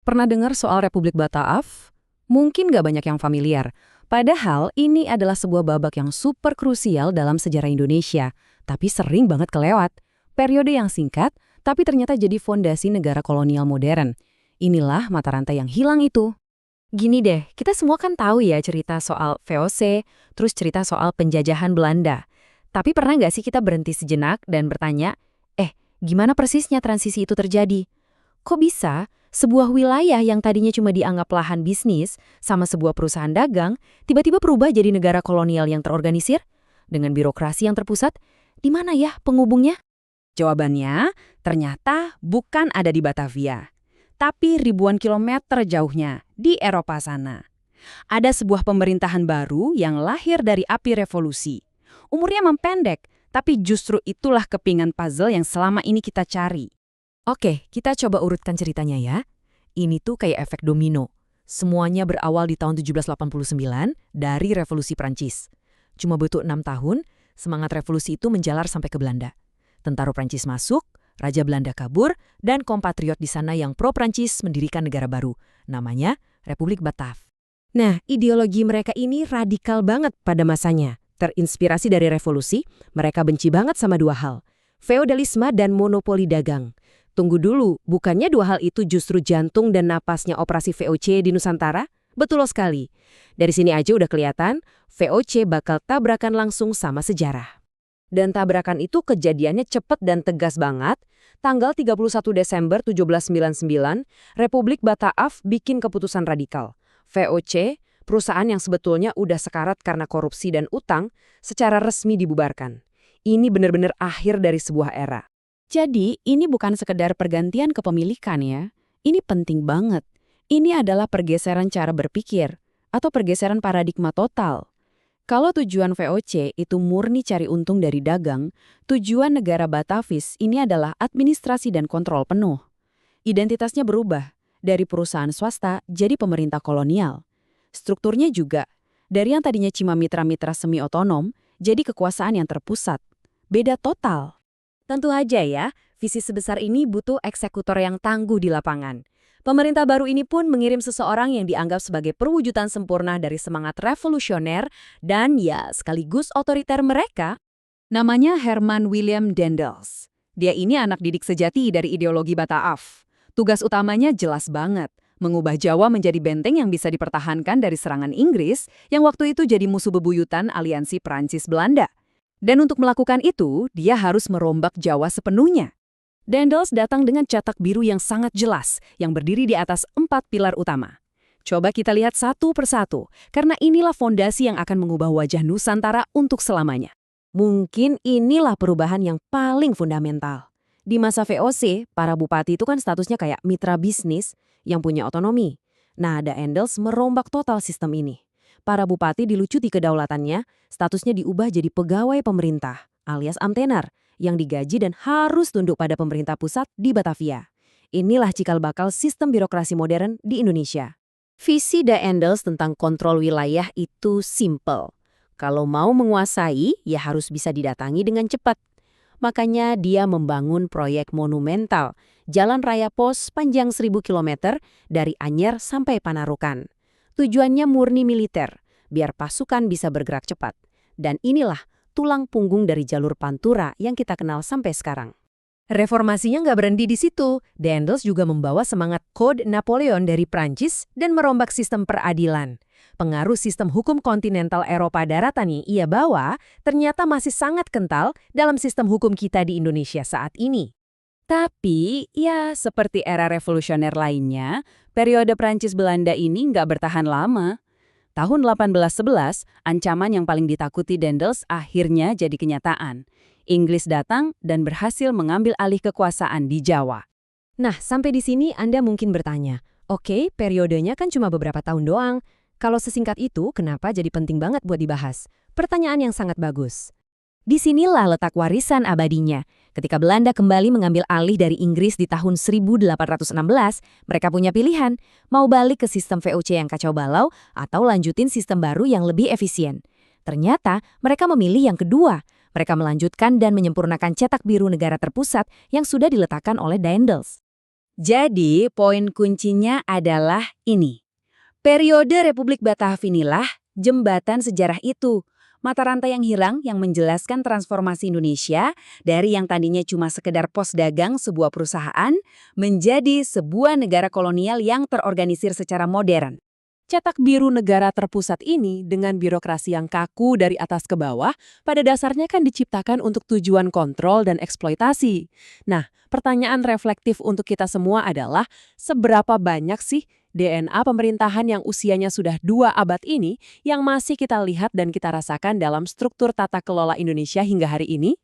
Pernah dengar soal Republik Bataaf? Mungkin nggak banyak yang familiar. Padahal ini adalah sebuah babak yang super krusial dalam sejarah Indonesia, tapi sering banget kelewat. Periode yang singkat, tapi ternyata jadi fondasi negara kolonial modern. Inilah mata rantai yang hilang itu. Gini deh, kita semua kan tahu ya cerita soal VOC, terus cerita soal penjajahan Belanda. Tapi pernah nggak sih kita berhenti sejenak dan bertanya, gimana persisnya transisi itu terjadi? Kok bisa sebuah wilayah yang tadinya cuma dianggap lahan bisnis sama sebuah perusahaan dagang, tiba-tiba berubah jadi negara kolonial yang terorganisir? Dengan birokrasi yang terpusat, di mana ya penghubungnya? Jawabannya, ternyata bukan ada di Batavia, tapi ribuan kilometer jauhnya, di Eropa sana. Ada sebuah pemerintahan baru yang lahir dari api revolusi. Umurnya mempendek, tapi justru itulah kepingan puzzle yang selama ini kita cari. Oke, kita coba urutkan ceritanya ya. Ini tuh kayak efek domino. Semuanya berawal di tahun 1789 dari Revolusi Prancis. Cuma butuh 6 tahun, semangat revolusi itu menjalar sampai ke Belanda. Tentara Prancis masuk, Raja Belanda kabur, dan kompatriot di sana yang pro-Prancis mendirikan negara baru. Namanya Republik Bataaf. Nah, ideologi mereka ini radikal banget pada masanya. Terinspirasi dari revolusi, mereka benci banget sama dua hal. Feodalisme dan monopoli dagang. Tunggu dulu, bukannya dua hal itu justru jantung dan napasnya operasi VOC di Nusantara? Betul sekali. Dari sini aja udah kelihatan, VOC bakal tabrakan langsung sama sejarah. Dan tabrakan itu kejadiannya cepat dan tegas banget. Tanggal 31 Desember 1799, Republik Bataaf bikin keputusan radikal. VOC, perusahaan yang sebetulnya udah sekarat karena korupsi dan utang, secara resmi dibubarkan. Ini benar-benar akhir dari sebuah era. Jadi, ini bukan sekedar pergantian kepemilikan ya. Ini penting banget. Ini adalah pergeseran cara berpikir, atau pergeseran paradigma total. Kalau tujuan VOC itu murni cari untung dari dagang, tujuan negara Batavis ini adalah administrasi dan kontrol penuh. Identitasnya berubah, dari perusahaan swasta jadi pemerintah kolonial. Strukturnya juga, dari yang tadinya cuma mitra-mitra semi-otonom, jadi kekuasaan yang terpusat. Beda total. Tentu aja ya, visi sebesar ini butuh eksekutor yang tangguh di lapangan. Pemerintah baru ini pun mengirim seseorang yang dianggap sebagai perwujudan sempurna dari semangat revolusioner dan ya sekaligus otoriter mereka. Namanya Herman William Daendels. Dia ini anak didik sejati dari ideologi Bataaf. Tugas utamanya jelas banget, mengubah Jawa menjadi benteng yang bisa dipertahankan dari serangan Inggris yang waktu itu jadi musuh bebuyutan aliansi Prancis-Belanda. Dan untuk melakukan itu, dia harus merombak Jawa sepenuhnya. Daendels datang dengan cetak biru yang sangat jelas, yang berdiri di atas 4 pilar utama. Coba kita lihat satu persatu, karena inilah fondasi yang akan mengubah wajah Nusantara untuk selamanya. Mungkin inilah perubahan yang paling fundamental. Di masa VOC, para bupati itu kan statusnya kayak mitra bisnis yang punya otonomi. Nah, Daendels merombak total sistem ini. Para bupati dilucuti kedaulatannya, statusnya diubah jadi pegawai pemerintah, alias amtenar, yang digaji dan harus tunduk pada pemerintah pusat di Batavia. Inilah cikal bakal sistem birokrasi modern di Indonesia. Visi Daendels tentang kontrol wilayah itu simple. Kalau mau menguasai, ya harus bisa didatangi dengan cepat. Makanya dia membangun proyek monumental, Jalan Raya Pos panjang 1000 km dari Anyer sampai Panarukan. Tujuannya murni militer, biar pasukan bisa bergerak cepat. Dan inilah tulang punggung dari jalur Pantura yang kita kenal sampai sekarang. Reformasinya nggak berhenti di situ. Daendels juga membawa semangat Kode Napoleon dari Prancis dan merombak sistem peradilan. Pengaruh sistem hukum kontinental Eropa daratan yang ia bawa ternyata masih sangat kental dalam sistem hukum kita di Indonesia saat ini. Tapi, ya seperti era revolusioner lainnya, periode Prancis-Belanda ini nggak bertahan lama. Tahun 1811, ancaman yang paling ditakuti Daendels akhirnya jadi kenyataan. Inggris datang dan berhasil mengambil alih kekuasaan di Jawa. Nah, sampai di sini Anda mungkin bertanya, oke, periodenya kan cuma beberapa tahun doang. Kalau sesingkat itu, kenapa jadi penting banget buat dibahas? Pertanyaan yang sangat bagus. Disinilah letak warisan abadinya. Ketika Belanda kembali mengambil alih dari Inggris di tahun 1816, mereka punya pilihan, mau balik ke sistem VOC yang kacau balau atau lanjutin sistem baru yang lebih efisien. Ternyata mereka memilih yang kedua. Mereka melanjutkan dan menyempurnakan cetak biru negara terpusat yang sudah diletakkan oleh Daendels. Jadi, poin kuncinya adalah ini. Periode Republik Batavia inilah jembatan sejarah itu. Mata rantai yang hilang yang menjelaskan transformasi Indonesia dari yang tadinya cuma sekedar pos dagang sebuah perusahaan menjadi sebuah negara kolonial yang terorganisir secara modern. Cetak biru negara terpusat ini dengan birokrasi yang kaku dari atas ke bawah, pada dasarnya kan diciptakan untuk tujuan kontrol dan eksploitasi. Nah, pertanyaan reflektif untuk kita semua adalah, seberapa banyak sih DNA pemerintahan yang usianya sudah 2 abad ini yang masih kita lihat dan kita rasakan dalam struktur tata kelola Indonesia hingga hari ini?